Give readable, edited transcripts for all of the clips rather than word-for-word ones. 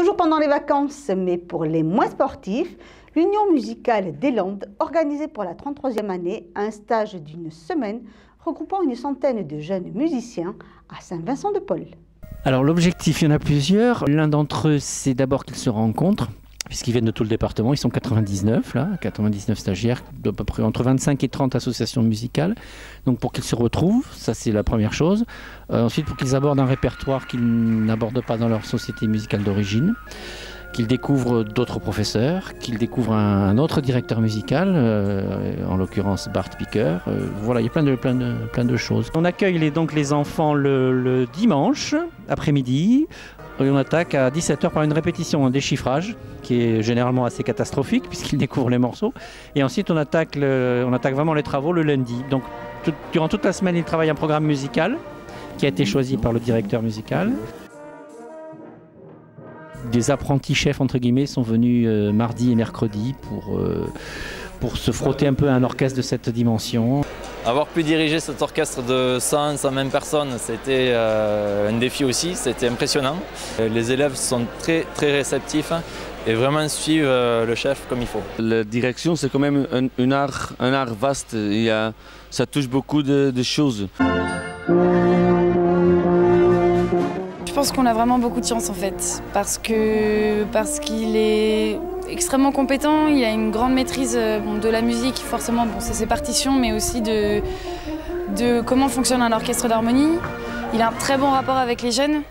Toujours pendant les vacances, mais pour les moins sportifs, l'Union musicale des Landes, organisée pour la 33e année, un stage d'une semaine regroupant une centaine de jeunes musiciens à Saint-Vincent-de-Paul. Alors l'objectif, il y en a plusieurs. L'un d'entre eux, c'est d'abord qu'ils se rencontrent, puisqu'ils viennent de tout le département. Ils sont 99 là, 99 stagiaires, d'à peu près entre 25 et 30 associations musicales. Donc pour qu'ils se retrouvent, ça c'est la première chose. Ensuite, pour qu'ils abordent un répertoire qu'ils n'abordent pas dans leur société musicale d'origine, qu'ils découvrent d'autres professeurs, qu'ils découvrent un autre directeur musical, en l'occurrence Bart Picker. Voilà, il y a plein de choses. On accueille donc les enfants le dimanche après-midi. Et on attaque à 17 h par une répétition, un déchiffrage, qui est généralement assez catastrophique puisqu'ils découvrent les morceaux. Et ensuite on attaque vraiment les travaux le lundi. Donc durant toute la semaine, ils travaillent un programme musical qui a été choisi par le directeur musical. Des apprentis chefs entre guillemets sont venus mardi et mercredi pour se frotter un peu à un orchestre de cette dimension. Avoir pu diriger cet orchestre de 120 personnes, c'était un défi aussi, c'était impressionnant. Les élèves sont très réceptifs et vraiment suivent le chef comme il faut. La direction, c'est quand même un art vaste, ça touche beaucoup de choses. Je pense qu'on a vraiment beaucoup de chance en fait, parce qu'il est extrêmement compétent, il a une grande maîtrise de la musique, forcément, c'est ses partitions, mais aussi de comment fonctionne un orchestre d'harmonie. Il a un très bon rapport avec les jeunes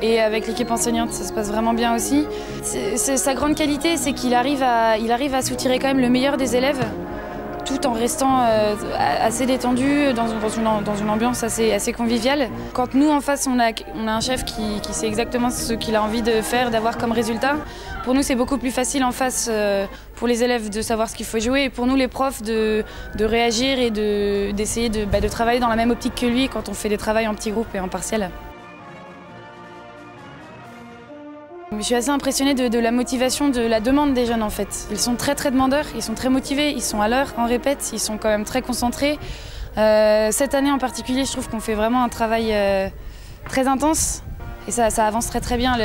et avec l'équipe enseignante, ça se passe vraiment bien aussi. Sa grande qualité, c'est qu'il arrive à soutirer quand même le meilleur des élèves, tout en restant assez détendu dans une ambiance assez conviviale. Quand nous, en face, on a un chef qui sait exactement ce qu'il a envie de faire, d'avoir comme résultat, pour nous, c'est beaucoup plus facile en face pour les élèves de savoir ce qu'il faut jouer et pour nous, les profs, de réagir et d'essayer de travailler dans la même optique que lui quand on fait des travaux en petits groupes et en partiel. Je suis assez impressionnée de la motivation, de la demande des jeunes en fait. Ils sont très demandeurs, ils sont très motivés, ils sont à l'heure, en répète, ils sont quand même très concentrés. Cette année en particulier, je trouve qu'on fait vraiment un travail très intense et ça avance très bien.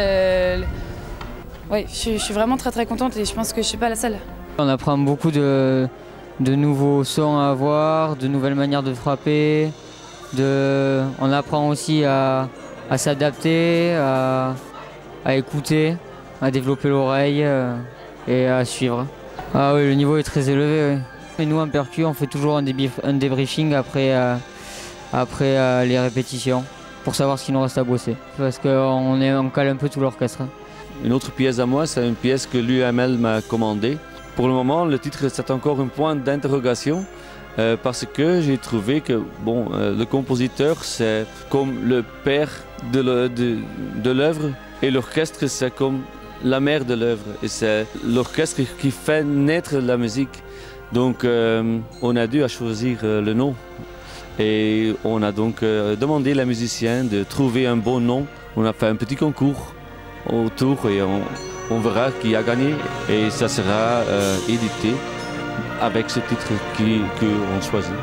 Ouais, je suis vraiment très contente et je pense que je suis pas la seule. On apprend beaucoup de nouveaux sons à avoir, de nouvelles manières de frapper. On apprend aussi à s'adapter, à écouter, à développer l'oreille et à suivre. Ah oui, le niveau est très élevé. Oui. Et nous en percu, on fait toujours un débriefing après les répétitions pour savoir ce qu'il nous reste à bosser. Parce qu'on cale un peu tout l'orchestre. Une autre pièce à moi, c'est une pièce que l'UML m'a commandée. Pour le moment, le titre c'est encore un point d'interrogation parce que j'ai trouvé que le compositeur c'est comme le père de l'œuvre. Et l'orchestre, c'est comme la mère de l'œuvre. Et c'est l'orchestre qui fait naître la musique. Donc, on a dû choisir le nom. Et on a donc demandé aux musiciens de trouver un bon nom. On a fait un petit concours autour et on verra qui a gagné. Et ça sera édité avec ce titre qu'on choisit.